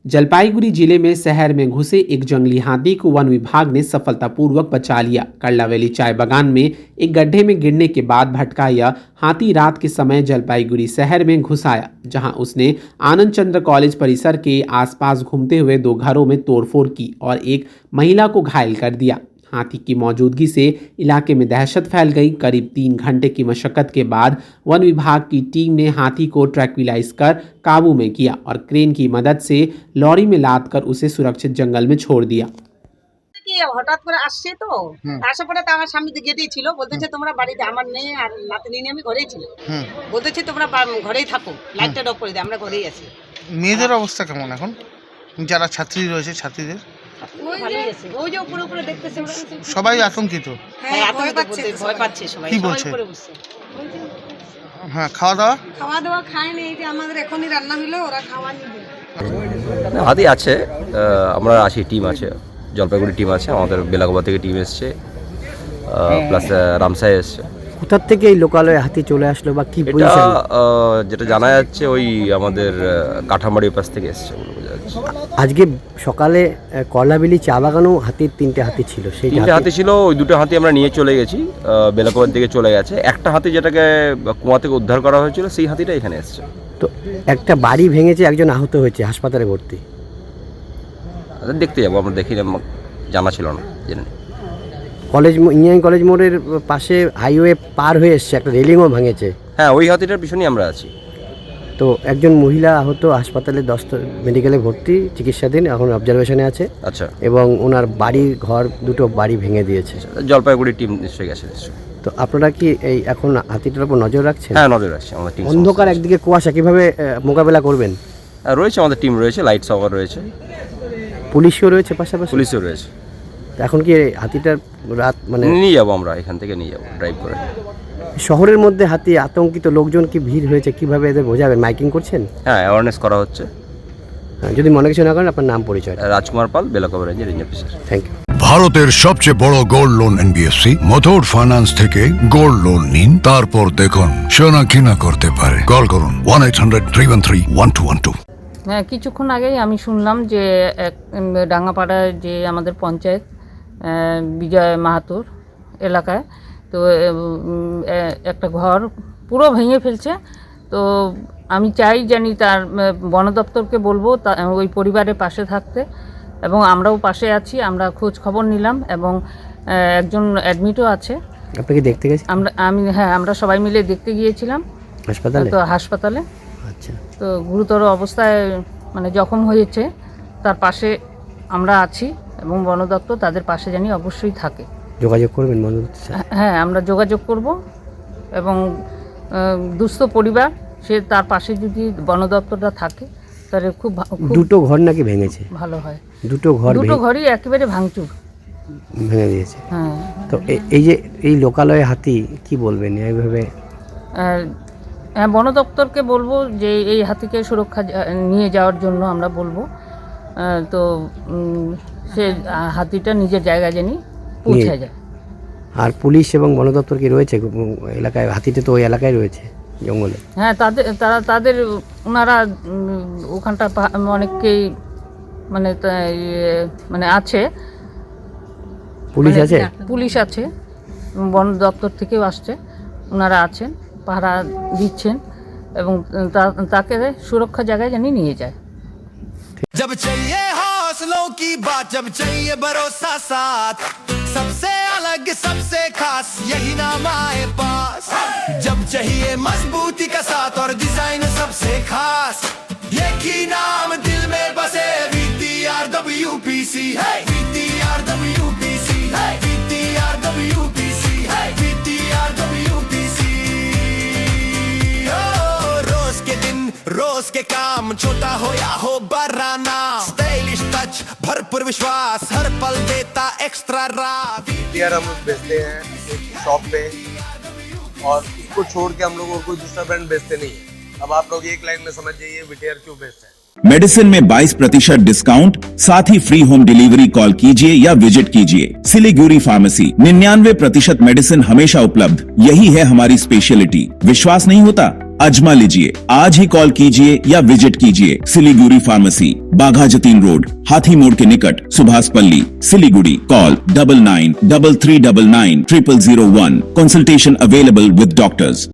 जलपाईगुड़ी जिले में शहर में घुसे एक जंगली हाथी को वन विभाग ने सफलतापूर्वक बचा लिया। कर्लावैली चाय बागान में एक गड्ढे में गिरने के बाद भटका यह हाथी रात के समय जलपाईगुड़ी शहर में घुस आया, जहां उसने आनंद चंद्र कॉलेज परिसर के आसपास घूमते हुए 2 घरों में तोड़फोड़ की और एक महिला को घायल कर दिया। हाथी की मौजूदगी से इलाके में दहशत फैल गई। करीब 3 घंटे की मशक्कत के बाद वन विभाग की टीम ने हाथी को ट्रैंक्विलाइज कर काबू में किया और क्रेन की मदद से लॉरी में लाद कर उसे सुरक्षित जंगल में छोड़ दिया। হঠাৎ করে আসছে তো আসার পরে তো আমার স্বামী গেটেই ছিল, বলতেছে তোমরা বাড়িতে, আমার মেয়ে আর নাতনি নিয়ে আমি ঘরেই ছিল, বলতেছে তোমরা ঘরেই থাকো, লাইটটা অফ করে দাও, আমরা ঘরেই আছি। মেয়েদের অবস্থা কেমন এখন, যারা ছাত্রী রয়েছে ছাত্রীদের? ওই যে উপরে উপরে দেখতেছে সবাই আতঙ্কিত। হ্যাঁ, ভয় পাচ্ছে সবাই। কি বলছে? হ্যাঁ, খাওয়া দাওয়া খায়নি, এই যে আমাদের এখনই রান্না হলো, ওরা খাওয়া নিবে। হাতি আছে, আমরা আছি, টিম আছে, জলপাইগুড়ি টিম আছে, আমাদের বেলাগোবা থেকে টিম এসছে, প্লাস রামসাই এসছে। কোথা থেকে এই লোকালয়ে হাতি চলে আসলো বা কি এটা যেটা জানা যাচ্ছে ওই আমাদের কাঠামারির পাশ থেকে এসছে বলে বোঝা যাচ্ছে। আজকে সকালে কর্লাবেলি চা বাগানেও হাতির 3টে হাতি ছিল, সেই 3টে হাতি ছিল, ওই 2টো হাতি আমরা নিয়ে চলে গেছি, বেলাগোবার দিকে চলে গেছে। একটা হাতি যেটাকে কুয়া থেকে উদ্ধার করা হয়েছিল সেই হাতিটা এখানে এসছে। তো একটা বাড়ি ভেঙেছে, একজন আহত হয়েছে, হাসপাতালে ভর্তি। দেখতে যাবো, আমরা দেখি, জানা ছিল না, জেনে নিই। কলেজ ইঞ্জিনিয়ারিং কলেজ মোড়ের পাশে হাইওয়ে পার হয়ে এসছে, একটা রেলিংও ভেঙেছে। হ্যাঁ, ওই হাতিটার পিছনেই আমরা আছি। তো একজন মহিলা আহত, হাসপাতালে 10 মেডিকেলে ভর্তি, চিকিৎসাধীন, এখন অবজারভেশনে আছে। আচ্ছা। এবং ওনার বাড়ির ঘর 2টো বাড়ি ভেঙে দিয়েছে। জলপাইগুড়ি টিম নিশ্চয়ই গেছে নিশ্চয়ই। তো আপনারা কি এই এখন হাতিটার উপর নজর রাখছেন? হ্যাঁ, নজর রাখছি আমাদের টিম। অন্ধকার, একদিকে কুয়াশা, কিভাবে মোকাবেলা করবেন? রয়েছে আমাদের টিম, রয়েছে, লাইট সাওয়ার রয়েছে, পুলিশও রয়েছে পাশাপাশি। পুলিশও রয়েছে। এখন কি হাতিটার রাত মানে নিয়ে যাবো, আমরা এখান থেকে নিয়ে যাবো ড্রাইভ করে। শহরের মধ্যে হাতি, আতঙ্কিত লোকজন কি ভিড় হয়েছে, কিভাবে এদের বোঝাবেন? মাইকিং করছেন? হ্যাঁ, অ্যাওয়ারনেস করা হচ্ছে। যদি মনে কিছু না করেন, আপনার নাম পরিচয়? রাজকুমার পাল, বেলাগোবা রেঞ্জের রেঞ্জ অফিসার। Thank you. ভারতের সবচেয়ে বড় gold loan NBFC Muthoot finance থেকে গোল্ড লোন নিন, তারপর দেখুন সোনা কিনা করতে পারে। কল করুন 1-800-313-1212। হ্যাঁ, কিছুক্ষণ আগেই আমি শুনলাম যে ডাঙ্গাপাড়ায় যে আমাদের পঞ্চায়েত বিজয় মাহাতোর এলাকায় তো একটা ঘর পুরো ভেঙে ফেলছে। তো আমি জানি তার বন দপ্তরকে বলবো ওই পরিবারের পাশে থাকতে, এবং আমরাও পাশে আছি। আমরা খোঁজ খবর নিলাম এবং একজন অ্যাডমিটও আছে। আপনি কি দেখতে গেছেন? আমরা সবাই মিলে দেখতে গিয়েছিলাম হাসপাতালে। আচ্ছা। তো গুরুতর অবস্থায় মানে জখম হয়েছে, তার পাশে আমরা আছি এবং বন দপ্তর তাদের পাশে জানি অবশ্যই থাকে। যোগাযোগ করবেন বন দপ্তর? হ্যাঁ, আমরা যোগাযোগ করব এবং দুস্থ পরিবার, সে তার পাশে যদি বন দপ্তরটা থাকে তাহলে খুব 2টো ঘর নাকি ভেঙেছে? ভালো হয়। 2টো ঘরই একেবারে ভাঙচুর ভেঙে দিয়েছে। হ্যাঁ। তো এই যে এই লোকালয়ে হাতি, কি বলবেন এইভাবে? হ্যাঁ, বন দপ্তরকে বলবো যে এই হাতিকে সুরক্ষা নিয়ে যাওয়ার জন্য আমরা বলবো। তো সে হাতিটা নিজের জায়গায় জানি পৌঁছে যায়। আর পুলিশ এবং বন দপ্তর কি রয়েছে এলাকায়? হাতিটা তো ওই এলাকায় রয়েছে, জঙ্গলে। হ্যাঁ, তাদের ওনারা ওখানটা অনেককেই মানে আছে, পুলিশ আছে, বন দপ্তর থেকেও আসছে, ওনারা আছেন, পাহারা দিচ্ছেন এবং তাকে সুরক্ষা জায়গায় জানি নিয়ে যায়। जब चाहिए हौसलों की बात, जब चाहिए भरोसा साथ, सबसे अलग सबसे खास यही नाम आए पास। जब चाहिए मजबूती का साथ और डिजाइन सबसे खास, एक ही नाम दिल में बसे, VTRWPC है, VTRWPC है, VTRWPC है, VTRWPC। रोज के दिन रोज के काम, छोटा हो या हो बड़ा नाम, स्टाइलिश टच, भरपूर विश्वास, हर पल देता एक्स्ट्रा रात। VTR हम लोग बेचते हैं एक शॉप पे, और इसको छोड़ के हम लोग और कोई दूसरा ब्रांड बेचते नहीं है। अब आप लोग एक लाइन में समझ जाइए VTR क्यों बेचते हैं। मेडिसिन में 22% डिस्काउंट, साथ ही फ्री होम डिलीवरी। कॉल कीजिए या विजिट कीजिए। सिलीगुड़ी फार्मेसी, 99% मेडिसिन हमेशा उपलब्ध, यही है हमारी स्पेशलिटी। विश्वास नहीं होता अजमा लीजिए। आज ही कॉल कीजिए या विजिट कीजिए सिलीगुड़ी फार्मेसी, बाघा जतीन रोड, हाथी मोड़ के निकट, सुभाष पल्ली, Siliguri. Call 993399 0001। Consultation available with doctors.